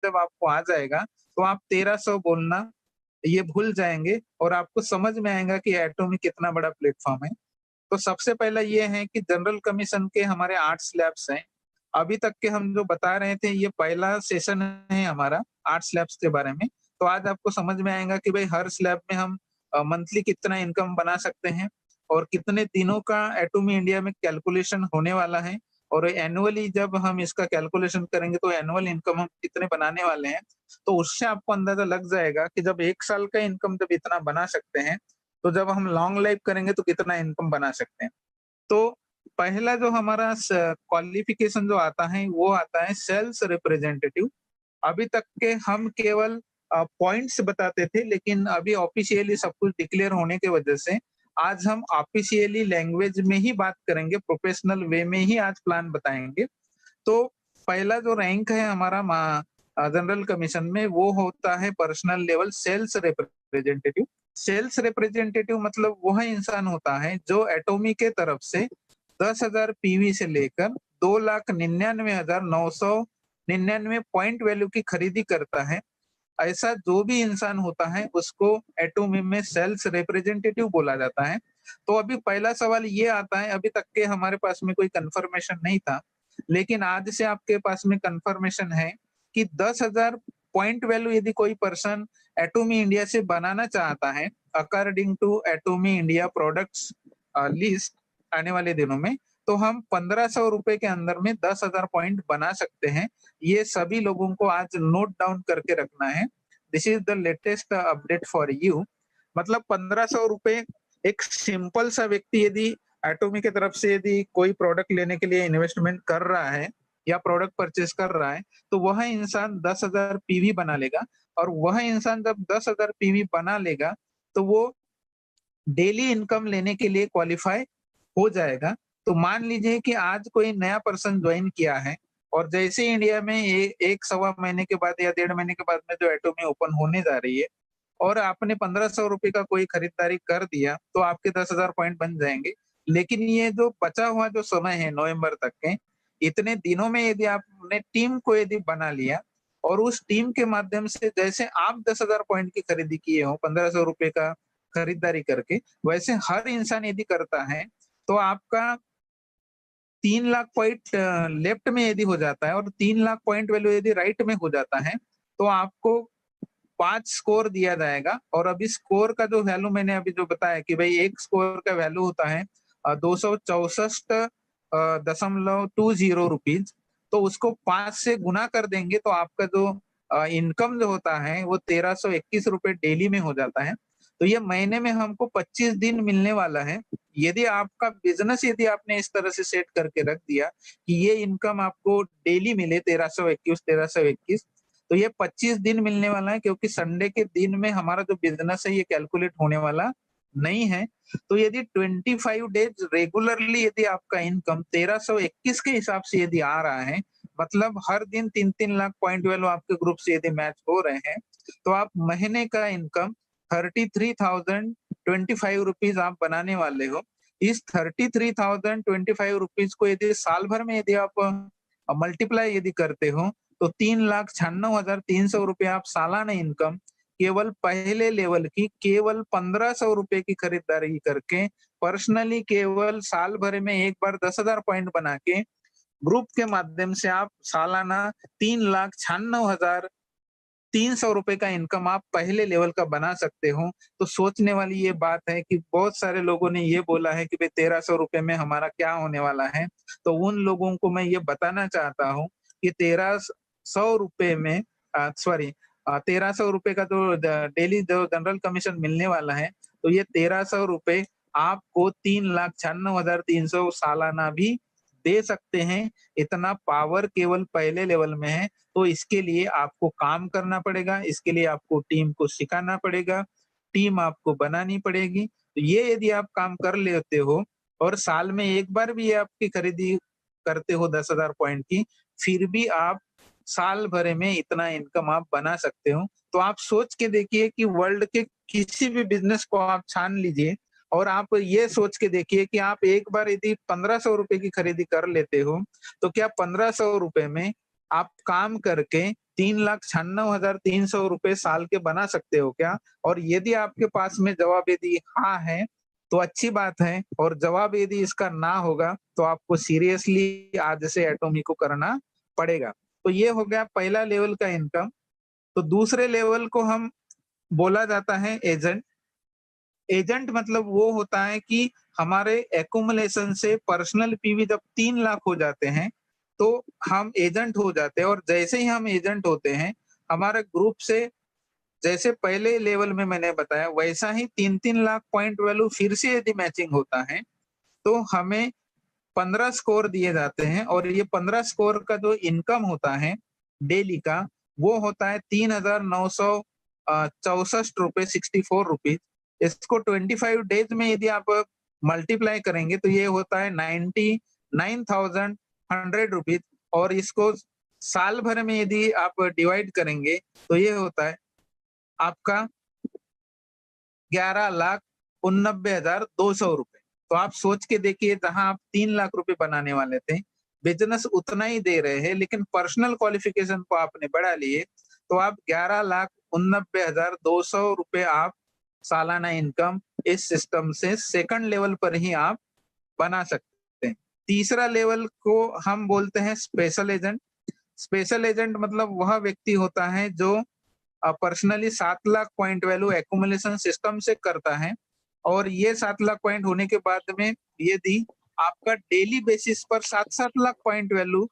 जब आपको आ जाएगा, तो आप 1300 बोलना ये भूल जाएँगे और आपको समझ में आएगा कि एटॉमिक कितना बड़ा प्लेटफ़ॉर्म है। तो सबसे पहला ये है कि जनरल कमीशन के हमारे 8 स्लैब्स हैं। अभी तक के हम जो बता रहे थे ये पहला सेशन है हमारा 8 स्लैब्स के बारे में। तो आज आपको समझ में आएगा कि भाई हर स्लैब में हम मंथली कितना इनकम बना सकते हैं और कितने दिनों का एटॉमी इंडिया में कैलकुलेशन होने वाला है और एनुअली जब हम इसका कैलकुलेशन करेंगे तो एनुअल इनकम हम कितने बनाने वाले हैं। तो उससे आपको अंदाज़ा लग जाएगा कि जब 1 साल का इनकम जब इतना बना सकते हैं, तो जब हम लॉन्ग लाइफ करेंगे तो कितना इनकम बना सकते हैं। तो पहला जो हमारा क्वालिफिकेशन जो आता है वो आता है सेल्स रिप्रेजेंटेटिव। अभी तक के हम केवल पॉइंट्स बताते थे, लेकिन अभी ऑफिशियली सब कुछ डिक्लेयर होने की वजह से आज हम ऑफिशियली लैंग्वेज में ही बात करेंगे, प्रोफेशनल वे में ही आज प्लान बताएंगे। तो पहला जो रैंक है हमारा जनरल कमीशन में वो होता है personal level sales representative. Sales representative मतलब वह इंसान होता है जो एटॉमी के तरफ से 10,000 पीवी से लेकर 2,99,999 पॉइंट वैल्यू की खरीदी करता है। ऐसा जो भी इंसान होता है उसको एटॉमी में सेल्स रिप्रेजेंटेटिव बोला जाता है। तो अभी पहला सवाल ये आता है, अभी तक के हमारे पास में कोई कंफर्मेशन नहीं था, लेकिन आज से आपके पास में कंफर्मेशन है कि 10,000 पॉइंट वैल्यू यदि कोई पर्सन एटॉमी इंडिया से बनाना चाहता है according to Atomy India products list आने वाले दिनों में, तो हम 1500 रुपए के अंदर में 10,000 पॉइंट बना सकते हैं। ये सभी लोगों को आज नोट डाउन करके रखना है। This is the latest update for you. मतलब 1500 रुपए एक सिंपल सा व्यक्ति यदि एटॉमी की तरफ से यदि कोई प्रोडक्ट लेने के लिए इन्वेस्टमेंट कर रहा है या प्रोडक्ट परचेज कर रहा है, तो वह इंसान 10,000 पीवी बना लेगा और वह इंसान जब 10,000 पीवी बना लेगा, तो वो डेली इनकम लेने के लिए क्वालिफाई हो जाएगा। तो मान लीजिए कि आज कोई नया पर्सन ज्वाइन किया है और जैसे ही इंडिया में 1 सवा महीने के बाद या 1.5 महीने के बाद में जो एटॉमी ओपन होने जा रही है और आपने 1500 रुपए का कोई खरीदारी कर दिया, तो आपके 10,000 पॉइंट बन जाएँगे। लेकिन ये जो बचा हुआ जो समय है नवंबर तक के, इतने दिनों में यदि आपने टीम को यदि बना लिया और उस टीम के माध्यम से जैसे आप 10,000 पॉइंट की खरीदी किए हो 1500 रुपए का खरीदारी करके, वैसे हर इंसान यदि करता है, तो आपका 3 लाख पॉइंट लेफ्ट में यदि हो जाता है और 3 लाख पॉइंट वैल्यू यदि राइट में हो जाता है, तो आपको 5 स्कोर दिया जाएगा और अभी स्कोर का जो वैल्यू मैंने अभी जो बताया कि भाई 1 स्कोर का वैल्यू होता है 264 दशमलव 20 रुपीज़। तो उसको 5 से गुना कर देंगे तो आपका जो इनकम जो होता है वो 1321 रुपए डेली में हो जाता है। तो ये महीने में हमको 25 दिन मिलने वाला है। यदि आपका बिज़नेस यदि आपने इस तरह से सेट करके रख दिया कि ये इनकम आपको डेली मिले 1321 तो ये 25 दिन मिलने वाला है, क्योंकि संडे के दिन में हमारा जो बिज़नेस है ये कैलकुलेट होने वाला नहीं है। तो यदि 25 डेज़ रेगुलरली यदि आपका इनकम 1321 के हिसाब से यदि आ रहा है, मतलब हर दिन 3-3 लाख पॉइंट वैल्यू आपके ग्रुप से यदि मैच हो रहे हैं, तो आप महीने का इनकम 33,025 रुपीज़ आप बनाने वाले हो। इस 33,025 रुपीज़ को यदि साल भर में यदि आप मल्टीप्लाई यदि करते हो, तो 3,96,300 रुपए आप सालाना इनकम केवल पहले लेवल की केवल 1,500 रुपए की खरीदारी करके पर्सनली केवल साल भर में एक बार 10,000 पॉइंट बना के ग्रुप के माध्यम से आप सालाना 3,96,300 रुपए का इनकम आप पहले लेवल का बना सकते हो। तो सोचने वाली ये बात है कि बहुत सारे लोगों ने ये बोला है कि भाई 1,300 रुपए में हमारा क्या होने वाला है। तो उन लोगों को मैं ये बताना चाहता हूँ कि 1,300 रुपए में सॉरी 1,300 रुपए का जो डेली जो जनरल कमीशन मिलने वाला है, तो ये 1,300 रुपए आपको 3,96,300 सालाना भी दे सकते हैं। इतना पावर केवल पहले लेवल में है। तो इसके लिए आपको काम करना पड़ेगा, इसके लिए आपको टीम को सिखाना पड़ेगा, टीम आपको बनानी पड़ेगी। तो ये यदि आप काम कर लेते हो और साल में एक बार भी ये आपकी खरीदी करते हो 10,000 पॉइंट की, फिर भी आप साल भर में इतना इनकम आप बना सकते हो। तो आप सोच के देखिए कि वर्ल्ड के किसी भी बिज़नेस को आप छान लीजिए और आप ये सोच के देखिए कि आप एक बार यदि 1,500 रुपए की खरीदी कर लेते हो, तो क्या 1,500 रुपए में आप काम करके 3,96,300 रुपए साल के बना सकते हो क्या? और यदि आपके पास में जवाब यदि हाँ है, तो अच्छी बात है, और जवाब यदि इसका ना होगा, तो आपको सीरियसली आज से एटॉमी को करना पड़ेगा। तो ये हो गया पहला लेवल का इनकम। तो दूसरे लेवल को हम बोला जाता है एजेंट। एजेंट मतलब वो होता है कि हमारे एक्युमुलेशन से पर्सनल पीवी जब 3 लाख हो जाते हैं, तो हम एजेंट हो जाते हैं, और जैसे ही हम एजेंट होते हैं, हमारे ग्रुप से जैसे पहले लेवल में मैंने बताया वैसा ही 3-3 लाख पॉइंट वैल्यू फिर से यदि मैचिंग होता है, तो हमें 15 स्कोर दिए जाते हैं, और ये 15 स्कोर का जो इनकम होता है डेली का, वो होता है 3,964 रुपीज। इसको 25 डेज में यदि आप मल्टीप्लाई करेंगे तो ये होता है 99,100 रुपीज, और इसको साल भर में यदि आप डिवाइड करेंगे तो ये होता है आपका 11,89,200 रुपए। तो आप सोच के देखिए, जहां आप 3 लाख रुपए बनाने वाले थे, बिजनेस उतना ही दे रहे हैं, लेकिन पर्सनल क्वालिफिकेशन को आपने बढ़ा लिए, तो आप 11,89,200 रुपए आप सालाना इनकम इस सिस्टम से सेकंड लेवल पर ही आप बना सकते हैं। तीसरा लेवल को हम बोलते हैं स्पेशल एजेंट। स्पेशल एजेंट मतलब वह व्यक्ति होता है जो personally 7 lakh point value accumulation system से करता है, और ये 7 लाख पॉइंट होने के बाद में यदि आपका डेली बेसिस पर 7-7 lakh point value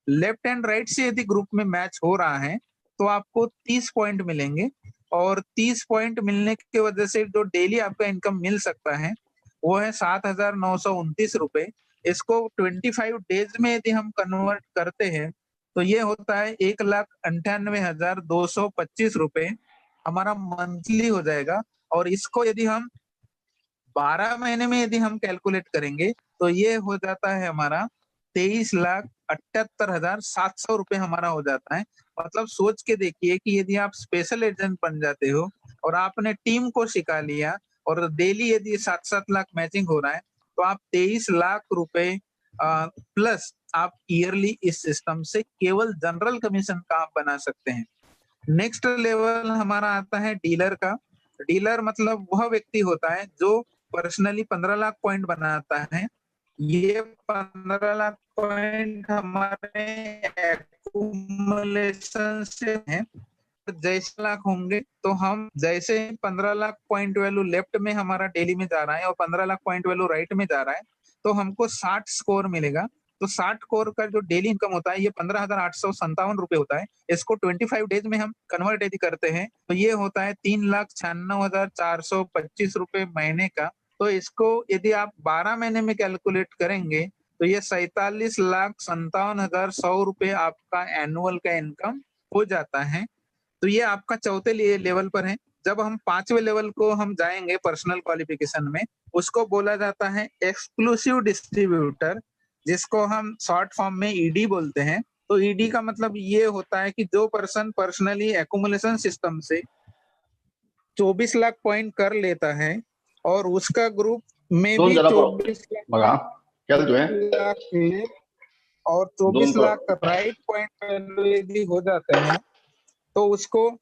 left and right से यदि ग्रुप में मैच हो रहा है, तो आपको 30 पॉइंट मिलेंगे, और 30 पॉइंट मिलने की वजह से जो डेली आपका इनकम मिल सकता है, वो है 7,929 रुपए। इसको 25 डेज में यदि हम कन्वर्ट करते हैं, तो ये होता है 1,98,225 रुपए हमारा मंथली हो जाएगा। और इसको यदि हम 12 महीने में यदि हम कैलकुलेट करेंगे, तो ये हो जाता है हमारा 23,78,700 रुपए हमारा हो जाता है। मतलब सोच के देखिए कि यदि आप स्पेशल एजेंट बन जाते हो, और आपने टीम को सिखा लिया, और डेली यदि 7-7 लाख मैचिंग हो रहा है, तो आप 23 लाख रुपए प्लस आप ईयरली इस सिस्टम से केवल जनरल कमीशन का आप बना सकते हैं। नेक्स्ट लेवल हमारा आता है डीलर का। डीलर मतलब वह व्यक्ति होता है जो पर्सनली 15 लाख पॉइंट बनाता है। ये 15 लाख पॉइंट हमारे एक्युमुलेशन से है। जैसे लाख होंगे, तो हम जैसे 15 लाख पॉइंट वैल्यू लेफ्ट में हमारा डेली में जा रहा है, और 15 लाख पॉइंट वैल्यू राइट में जा रहा है, तो हमको 60 स्कोर मिलेगा। तो 60 स्कोर का जो डेली इनकम होता है, ये 15,857 रुपए होता है। इसको 25 डेज में हम कन्वर्ट यदि करते हैं, तो ये होता है 3,96,425 रुपए महीने का। तो इसको यदि आप 12 महीने में कैलकुलेट करेंगे, तो ये 47,57,100 रुपए आपका एनुअल का इनकम हो जाता है। तो ये आपका चौथे लेवल पर है। जब हम 5वें लेवल को हम जाएँगे पर्सनल क्वालिफिकेशन में, उसको बोला जाता है एक्सक्लूसिव डिस्ट्रीब्यूटर, जिसको हम शॉर्ट फॉर्म में ईडी बोलते हैं। तो ईडी का मतलब ये होता है कि जो पर्सन पर्सनली एक्युमुलेशन सिस्टम से 24 लाख पॉइंट कर लेता है, और उसका ग्रुप में दोन भी जरा 24 बघा क्या जो है लाख लेफ्ट और 24 लाख राइट पॉइंट वैल्यू यदि हो जाते हैं, तो उसको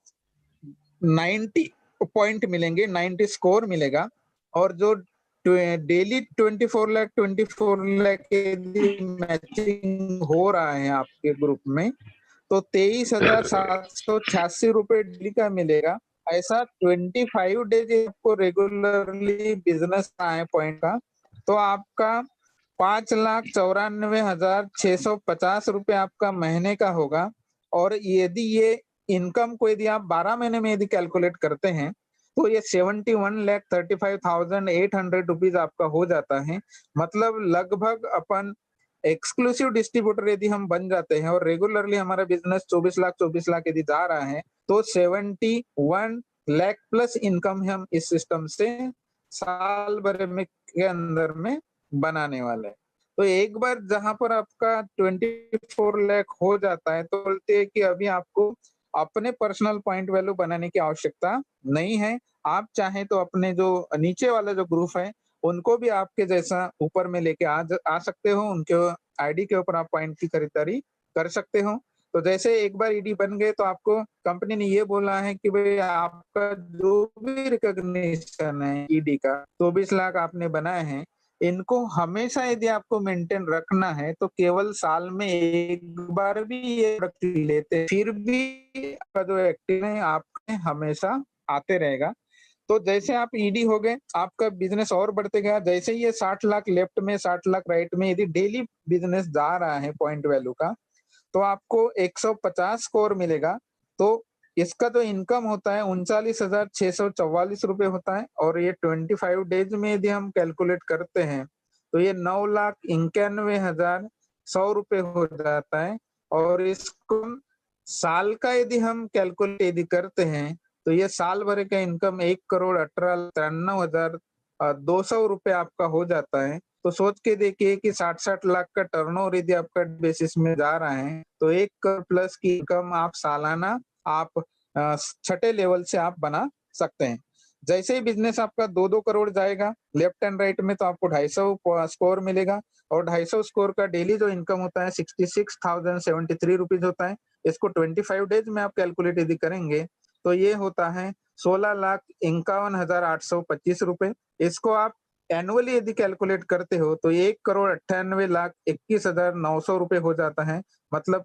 90 पॉइंट मिलेंगे, 90 स्कोर मिलेगा। और जो डेली 24 लाख यदि मैचिंग हो रहा है आपके ग्रुप में, तो 23,786 रुपए डेली का मिलेगा। ऐसा 25 डेज आपको रेगुलरली बिजनेस है पॉइंट का, तो आपका 5,94,650 रुपए महीने का होगा। और यदि ये इनकम को यदि आप 12 महीने में यदि कैलकुलेट करते हैं, तो ये 71,35,800 रुपीज आपका हो जाता है। मतलब लगभग अपन एक्सक्लूसिव डिस्ट्रीब्यूटर यदि हम बन जाते हैं, और रेगुलरली हमारा बिजनेस 24 लाख यदि जा रहा है, तो 71 लाख प्लस इनकम हम इस सिस्टम से साल भर में के अंदर में बनाने वाले हैं। तो एक बार जहां पर आपका 24 लाख हो जाता है, तो बोलते हैं कि अभी आपको अपने पर्सनल पॉइंट वैल्यू बनाने की आवश्यकता नहीं है। आप चाहें तो अपने जो नीचे वाला जो ग्रुप है, उनको भी आपके जैसा ऊपर में लेके आ सकते हो। उनके आईडी के ऊपर आप पॉइंट की खरीदारी कर सकते हो। तो जैसे एक बार ईडी बन गए तो आपको कंपनी ने ये बोला है कि भाई आपका जो भी रिकॉग्निशन है ईडी का 24 लाख आपने बनाए हैं, इनको हमेशा यदि आपको मेंटेन रखना है तो केवल साल में एक बार भी ये रख लेते, फिर भी आपका जो एक्टिव है आपके हमेशा आते रहेगा। तो जैसे आप ईडी हो गए, आपका बिज़नेस और बढ़ते गया, जैसे ही ये 60 लाख लेफ्ट में 60 लाख राइट में यदि डेली बिज़नेस जा रहा है पॉइंट वैल्यू का, तो आपको 150 स्कोर मिलेगा। तो इसका जो इनकम होता है 39,644 रुपए होता है और ये 25 डेज़ में यदि हम कैलकुलेट करते हैं, तो ये 9,91,100 रुपए हो जाता है और इसको साल का यदि हम कैलकुलेट यदि करते हैं, तो ये साल भर का इनकम 1,18,93,200 रुपए आपका हो जाता है। तो सोच के देखिए कि 60-60 लाख का टर्नओवर यदि आपका बेसिस में जा रहा है, तो 1 करोड़ प्लस की इनकम आप सालाना आप छठे लेवल से आप बना सकते हैं। जैसे ही बिज़नेस आपका 2-2 करोड़ जाएगा, लेफ्ट एंड राइट में तो आपको 250 स्कोर मिलेगा और 250 स्कोर का डेली जो इनकम होता है 66,073 रुपीज़ होता है। इसको 25 डेज़ में आप कैलकुलेट यदि करेंगे, तो ये होता है 16,51,825 रुपए। इसको आप एनुअली यदि कैलकुलेट करते हो तो 1,98,21,900 रुपए हो जाता है। मतलब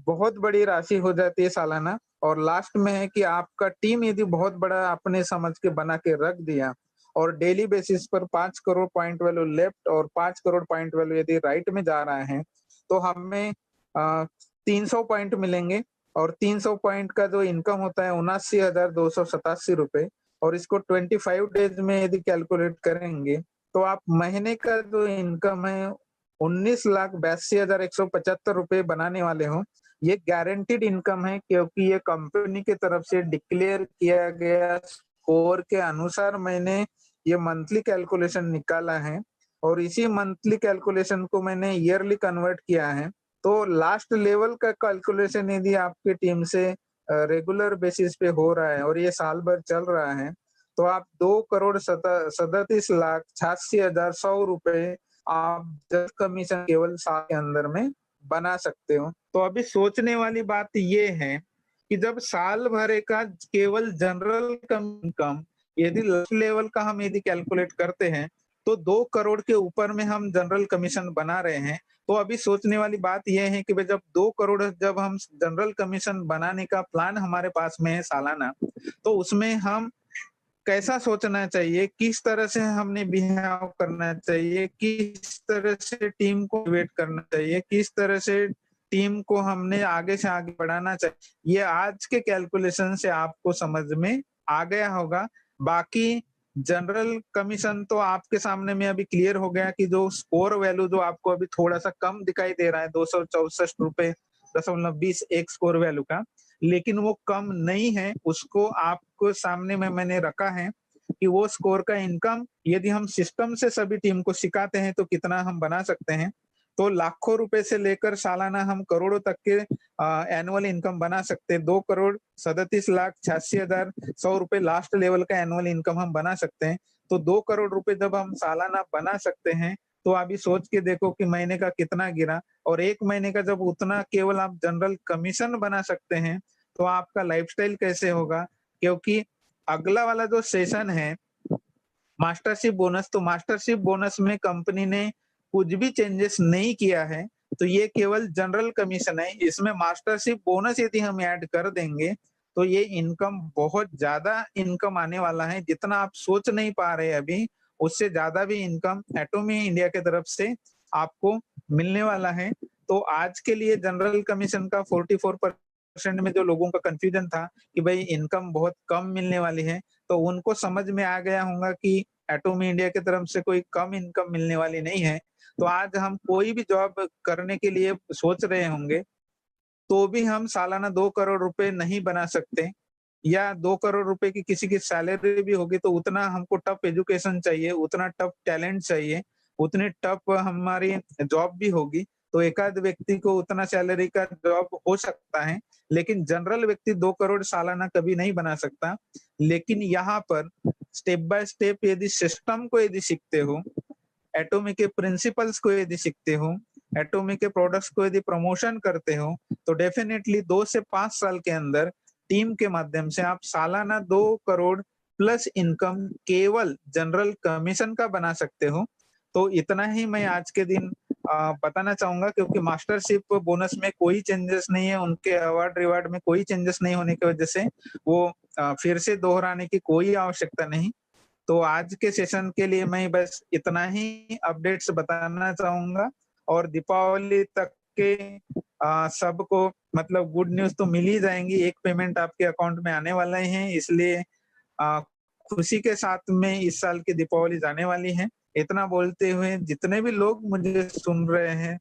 बहुत बड़ी राशि हो जाती है सालाना और लास्ट में है कि आपका टीम यदि बहुत बड़ा आपने समझ के बना के रख दिया और डेली बेसिस पर 5 करोड़ पॉइंट वैल्यू लेफ्ट और 5 करोड़ पॉइंट वैल्यू यदि राइट में जा रहा है, तो हमें 300 पॉइंट मिलेंगे और 300 पॉइंट का जो इनकम होता है 79,287 रुपए और इसको 25 डेज़ में यदि कैलकुलेट करेंगे, तो आप महीने का जो इनकम है 19,82,175 रुपए बनाने वाले हो। ये गारंटीड इनकम है क्योंकि ये कंपनी की तरफ से डिक्लेयर किया गया स्कोर के अनुसार मैंने ये मंथली कैलकुलेशन निकाला है और इसी मंथली कैलकुलेशन को मैंने ईयरली कन्वर्ट किया है। तो लास्ट लेवल का कैलकुलेशन यदि आपकी टीम से रेगुलर बेसिस पे हो रहा है और ये साल भर चल रहा है, तो आप 2 करोड़ 37,86,100 रुपए आप जस्ट कमीशन केवल साल के अंदर में बना सकते हो। तो अभी सोचने वाली बात ये है कि जब साल भर का केवल जनरल इनकम यदि लेवल का हम यदि कैलकुलेट करते हैं, तो 2 करोड़ के ऊपर में हम जनरल कमीशन बना रहे हैं। तो अभी सोचने वाली बात ये है कि भाई जब 2 करोड़ जब हम जनरल कमीशन बनाने का प्लान हमारे पास में है सालाना, तो उसमें हम कैसा सोचना चाहिए, किस तरह से हमने बिहेव करना चाहिए, किस तरह से टीम को मोटिवेट करना चाहिए, किस तरह से टीम को हमने आगे से आगे बढ़ाना चाहिए। ये आज के कैलकुलेशन से आपको समझ में आ गया होगा। बाकी जनरल कमीशन तो आपके सामने में अभी क्लियर हो गया कि जो स्कोर वैल्यू जो आपको अभी थोड़ा-सा कम दिखाई दे रहा है 264 रुपए दशमलव 20 एक स्कोर वैल्यू का, लेकिन वो कम नहीं है, उसको आपको सामने में मैंने रखा है कि वो स्कोर का इनकम यदि हम सिस्टम से सभी टीम को सिखाते हैं तो कितना हम बना सकते हैं। तो लाखों रुपए से लेकर सालाना हम करोड़ों तक के एनुअल इनकम बना सकते हैं। 2 करोड़ 37,86,100 रुपए लास्ट लेवल का एनुअल इनकम हम बना सकते हैं। तो 2 करोड़ रुपए जब हम सालाना बना सकते हैं, तो अभी सोच के देखो कि महीने का कितना गिरा और 1 महीने का जब उतना केवल आप जनरल कमीशन बना सकते हैं, तो आपका लाइफ़स्टाइल कैसे होगा? क्योंकि अगला वाला जो सेशन है मास्टरशिप बोनस, तो मास्टरशिप बोनस में कंपनी ने कुछ भी चेंजेस नहीं किया है, तो ये केवल जनरल कमीशन है। इसमें मास्टरशिप बोनस यदि हम ऐड कर देंगे, तो ये इनकम बहुत ज़्यादा इनकम आने वाला है, जितना आप सोच नहीं पा रहे अभी, उससे ज़्यादा भी इनकम एटॉमी इंडिया की तरफ से आपको मिलने वाला है। तो आज के लिए जनरल कमीशन का 44% में जो लोगों का कन्फ्यूजन था कि भई इनकम बहुत कम मिलने वाली है, तो उनको समझ में आ गया होगा कि एटॉमी इंडिया की तरफ से कोई कम इनकम मिलने वाली नहीं है। तो आज हम कोई भी जॉब करने के लिए सोच रहे होंगे, तो भी हम सालाना 2 करोड़ रुपए नहीं बना सकते या 2 करोड़ रुपए की किसी की सैलरी भी होगी तो उतना हमको टफ एजुकेशन चाहिए, उतना टफ टैलेंट चाहिए, उतनी टफ हमारी जॉब भी होगी। तो एकाध व्यक्ति को उतना सैलरी का जॉब हो सकता है, लेकिन जनरल व्यक्ति 2 करोड़ सालाना कभी नहीं बना सकता। लेकिन यहाँ पर स्टेप बाय स्टेप यदि सिस्टम को यदि सीखते हो, एटॉमी के प्रिंसिपल्स को यदि सीखते हो, एटॉमिक के प्रोडक्ट्स को यदि प्रमोशन करते हो, तो डेफिनिटली 2 से 5 साल के अंदर टीम के माध्यम से आप सालाना 2 करोड़ प्लस इनकम केवल जनरल कमीशन का बना सकते हो। तो इतना ही मैं आज के दिन बताना चाहूँगा, क्योंकि मास्टरशिप बोनस में कोई चेंजेस नहीं है, उनके अवार्ड-रिवार्ड में कोई चेंजेस नहीं होने की वजह से वो फिर से दोहराने की कोई आवश्यकता नहीं। तो आज के सेशन के लिए मैं बस इतना ही अपडेट्स बताना चाहूँगा, और दीपावली तक के सबको मतलब गुड न्यूज़ तो मिल ही जाएँगी, एक पेमेंट आपके अकाउंट में आने वाला ही है, इसलिए अ, खुशी के साथ में इस साल की दीपावली जाने वाली है। इतना बोलते हुए जितने भी लोग मुझे सुन रहे हैं